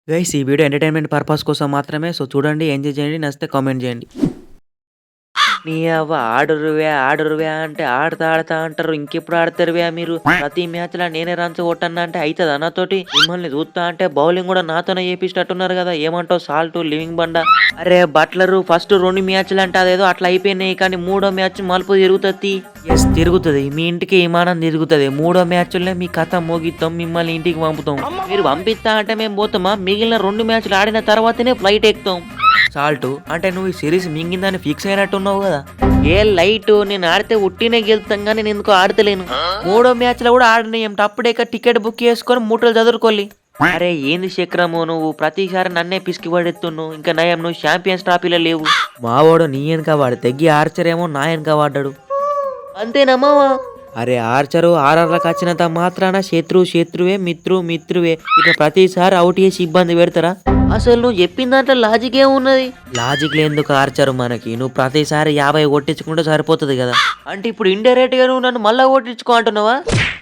Guys ఈ video entertainment purpose కోసం మాత్రమే. సో చూడండి, ఎంజాయ్ చేయండి. నచ్చితే కామెంట్ చేయండి. నీ అవ్వ ఆడురువే అంటే ఆడతా ఆడతా అంటారు. ఇంకెప్పుడు ఆడతారువే మీరు? ప్రతి మ్యాచ్‌లో నేనే రన్స్ కొట్టన్నా అంటే అయితదా నాతోటి? మిమ్మల్ని చూస్తా అంటే బౌలింగ్ కూడా నాతోనే చేపిచ్చినట్టున్నారు కదా! ఏమంటావు సాల్టు, లివింగ్ బండ? అరే బట్లరు ఫస్ట్ 2 మ్యాచ్‌లు అంటే అదేదో అట్లా అయిపోయినాయి. కానీ మూడో మ్యాచ్ మలుపు తిరుగుతది. యెస్ తిరుగుతది. మీ ఇంటికి విమానం తిరుగుతది. మూడో మ్యాచ్‌లోనే మీ కథ ముగిత్తాం. మిమ్మల్ని ఇంటికి పంపుతాం. మీరు పంపిస్తా అంటే మేము పోతామా? మిగిలిన 2 మ్యాచ్‌లు ఆడిన తర్వాతనే ఫ్లైట్ ఎక్కుతాం. సాల్టు అంటే నువ్వు ఈ సిరీస్ మింగిందని ఫిక్స్ అయినట్టున్నావు కదా! ఏ లైటు నేను ఆడితే ఉట్టినే గెలుతాం గానీ నేను ఎందుకో ఆడతలేను. మూడో మ్యాచ్‌లో కూడా ఆడనీయం. అప్పుడేక టికెట్ బుక్ చేసుకొని మూటలు చదురుకోల్లి. అరే ఏంది చక్రము నువ్వు ప్రతిసారి నన్నే పిసికి పడేస్తున్నావు. ఇంకా నయం నువ్వు ఛాంపియన్స్ ట్రోఫీలో లేవు. మావోడు నీ వెనక వాడు తెగ్గి ఆర్చరేమో నా వెనక పడ్డాడు. అంతేనా మావా? అరే ఆర్చరు ఆర్ఆర్‌లకు వచ్చినంత మాత్రాన శత్రువే మిత్రువే ఇక ప్రతిసారి అవుట్ చేసి ఇబ్బంది పెడతారా? అసలు నువ్వు చెప్పిన దాంట్లో లాజిక్ ఏమున్నది? లాజిక్ ఎందుకు ఆర్చరు మనకి? నువ్వు ప్రతిసారి 50 కొట్టించుకుంటే సరిపోతుంది కదా! అంటే ఇప్పుడు ఇండైరెక్ట్ గా నువ్వు నన్ను మళ్ళా కొట్టించుకో అంటున్నావా?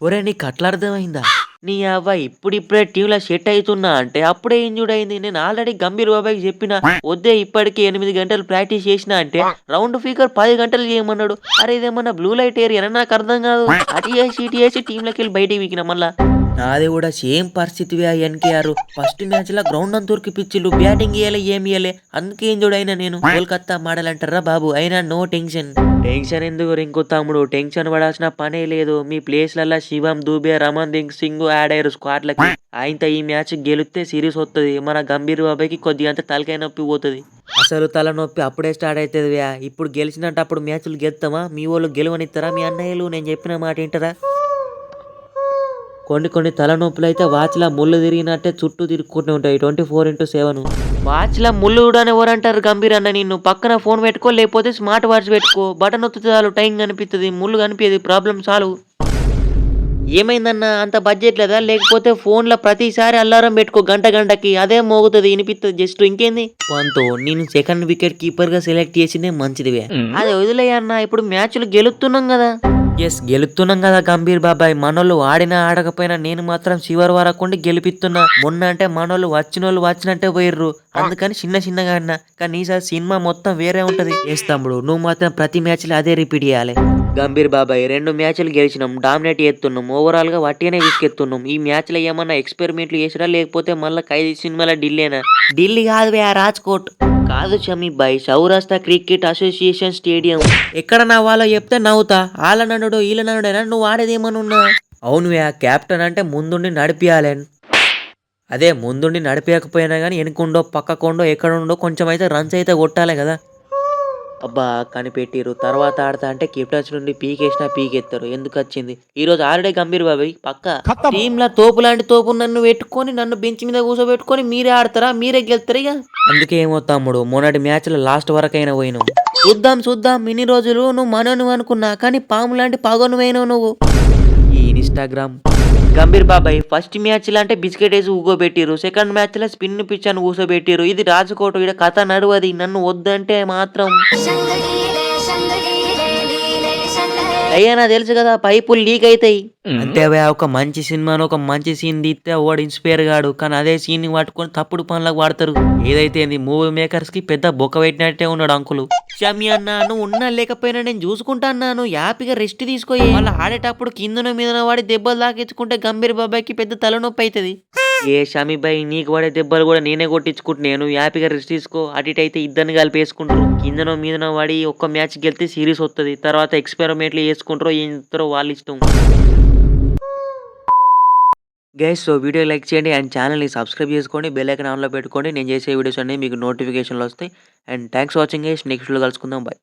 ఒరే నీకు అట్లా అర్థమైందా? నీ అవ్వ ఇప్పుడిప్పుడే టీంలో సెట్ అవుతున్నా అంటే అప్పుడే ఇంజూర్డ్ అయింది. నేను ఆల్రెడీ గంభీర్ బాబాయ్కి చెప్పిన వద్దే ఇప్పటికి 8 గంటలు ప్రాక్టీస్ చేసిన అంటే రౌండ్ ఫిగర్ 10 గంటలు చేయమన్నాడు. అరే ఇదేమన్నా బ్లూ లైట్ ఏరియా నాకు అర్థం కాదు. అటు చేసి ఇటు చేసి టీంలోకి వెళ్ళి బయటికి వీకిన మళ్ళా. నాది కూడా సేమ్ పరిస్థితివే ఎన్కేఆర్. ఫస్ట్ మ్యాచ్ లో గ్రౌండ్ అంతా ఉరికిపిచ్చిళ్ళు. బ్యాటింగ్ ఇయ్యలే ఏమి ఇయ్యలే. అందుకే ఇంజూర్డ్ అయినా నేను. కోల్కత్తా మోడల్ అంటారా బాబు. అయినా నో టెన్షన్. టెన్షన్ ఎందుకు రింకు తమ్ముడు? టెన్షన్ పడాల్సిన పనే లేదు. మీ ప్లేస్లల్లా శివం దూబే, రమణ్ సింగ్ యాడ్ అయ్యారు స్క్వాడ్లకి. ఆయనతో ఈ మ్యాచ్ గెలిస్తే సిరీస్ వస్తుంది. మన గంభీర్ బాబాయ్కి కొద్దిగా అంత తలకాయ నొప్పి పోతుంది. అసలు తలనొప్పి అప్పుడే స్టార్ట్ అవుతుంది. ఇప్పుడు గెలిచినట్టు అప్పుడు మ్యాచ్లు గెలుస్తామా? మీ వాళ్ళు గెలవనిస్తారా? మీ అన్నయ్యలు నేను చెప్పిన మాట వింటారా? కొన్ని తలనొప్పులు అయితే వాచ్‌లా ముళ్ళు తిరిగినట్టే చుట్టూ తిరుక్కుంటూ ఉంటాయి 24/7. వాచ్‌లా ముళ్ళు కూడా ఎవరంటారు గంభీర్ అన్న నిన్ను? పక్కన ఫోన్ పెట్టుకో లేకపోతే స్మార్ట్ వాచ్ పెట్టుకో. బటన్ నొత్తితే చాలు టైం కనిపిస్తది. ముళ్ళు కనిపియదు. Problem solve. ఏమైందన్నా అంత బడ్జెట్ లేదా? లేకపోతే ఫోన్‌లో ప్రతిసారి అలారం పెట్టుకో గంటకి. అదే మోగుతది ఇనిపిత్తది జస్ట్ ఇంకేంది? పంతో నేను సెకండ్ వికెట్ కీపర్‌గా సెలెక్ట్ చేసిందే మంచిదివే. అది వదిలేయ్ అన్న ఇప్పుడు మ్యాచ్‌లు గెలుస్తున్నాం కదా! యెస్ గెలుస్తున్నాం కదా గంభీర్ బాబాయ్. మనోళ్ళు ఆడినా ఆడకపోయినా నేను మాత్రం చివరి వరకుండి గెలిపిస్తున్నా. మొన్న అంటే మనోళ్ళు వచ్చినోళ్ళు వచ్చినట్టే పోయిర్రు. అందుకని చిన్నగా ఆడినా. కానీ ఈసారి సినిమా మొత్తం వేరే ఉంటది. యెస్ తమ్ముడు నువ్వు మాత్రం ప్రతి మ్యాచ్‌లో అదే రిపీట్ చేయాలి. గంభీర్ బాబాయ్ 2 మ్యాచ్‌లు గెలిచినాం. డామినేట్ చేస్తున్నాం. ఓవరాల్‌గా వట్టిగానే విసిగెత్తున్నాం. ఈ మ్యాచ్‌లో ఏమన్నా ఎక్స్పెరిమెంట్లు చేసిరా? లేకపోతే మళ్ళా 'ఖైదీ' సినిమాలో ఢిల్లీనా? ఢిల్లీ కాదు బే రాజ్‌కోట్. కాదు షమీబ్ భాయ్ సౌరాష్ట్ర క్రికెట్ అసోసియేషన్ స్టేడియం. ఎక్కడ నవ్వాలో చెప్తే నవ్వుతా. ఆళ్ళ నన్నుడు ఈళ్ళ నన్నుడేనా నువ్వు ఆడేదేమనున్నా? అవును క్యాప్టెన్ అంటే ముందుండి నడిపియాలే. అదే ముందుండి నడిపియకపోయినా గానీ ఎనకుండో పక్కకుండో ఎక్కడుండో కొంచెం అయితే రన్స్ అయితే కొట్టాలి కదా! అబ్బా! కనిపెట్టిర్రు. తర్వాత ఆడతా అంటే కెప్టెన్స్ నుండి పీకేసినా పీకేత్తరు. ఎందుకచ్చింది? ఈరోజు ఆరుడే గంభీర్ బాబాయ్ పక్కా. టీమ్‌ల తోపులాంటి తోపు నన్ను పెట్టుకొని నన్ను బెంచ్ మీద కూసోబెట్టుకొని మీరే ఆడతారా? మీరే గెలుత్తరిగ. అందుకే ఏమో తమ్ముడు మొన్నటి మ్యాచ్‌లో లాస్ట్ వరకైనా పోయినాం. చూద్దాం ఇన్ని రోజులు నువ్వు మనోనివి అనుకున్నా. కానీ పాము లాంటి పగోనివైనవు నువ్వు. ఈ ఇన్‌స్టాగ్రామ్ గంభీర్ బాబాయ్ ఫస్ట్ మ్యాచ్‌లో అంటే బిస్కెట్ ఏసి ఊగోబెట్టిర్రు. సెకండ్ మ్యాచ్‌లో స్పిన్ పిచ్ అని కూసోబెట్టిర్రు. ఇది రాజకోట్ ఈడ కథ నడవది. నన్ను వద్దంటే మాత్రం అయ్యా నాకు తెలుసు కదా పైపులు లీక్ అయితాయి. అంతే ఒక మంచి సినిమాను ఒక మంచి సీన్ తీస్తే వాడు ఇన్స్పైర్ గాడు. కానీ అదే సీన్ ని పట్టుకొని తప్పుడు పనులకు వాడతారు. ఏదైతే మూవీ మేకర్స్ కి పెద్ద బొక్క పెట్టినట్టే ఉన్నాడు అంకులు. షమి అన్న నువ్వు ఉన్నా లేకపోయినా నేను చూసుకుంటా అన్నాను. హ్యాపీగా రెస్ట్ తీసుకోయి. వాళ్ళు ఆడేటప్పుడు కిందన మీదన వాడి దెబ్బలు తాకించుకుంటే గంభీర్ బాబాయ్కి పెద్ద తలనొప్పి అవుతుంది. ఏ షమి భాయ్ నీకు పడే దెబ్బలు కూడా నేనే కొట్టించుకుంటున్నాను. హ్యాపీగా రెస్ట్ తీసుకో. అటు ఇటు అయితే ఇద్దరిని కలిపేసుకుంటారు. కిందనో మీదనో వాడి ఒక్క మ్యాచ్ గెలితే సిరీస్ వస్తుంది. తర్వాత ఎక్స్పెరిమెంట్లు చేసుకుంటారో ఏం చేస్తారో వాళ్ళ ఇష్టం. గైస్ సో వీడియో లైక్ చేయండి అండ్ ఛానల్ని సబ్స్క్రైబ్ చేసుకోండి. బెల్ ఐకాన్ ఆన్లో పెట్టుకోండి. నేను చేసే వీడియోస్ అన్నీ మీకు నోటిఫికేషన్లు వస్తాయి. And thanks for watching guys. Next వీడియోలో కలుసుకుందాం. బై.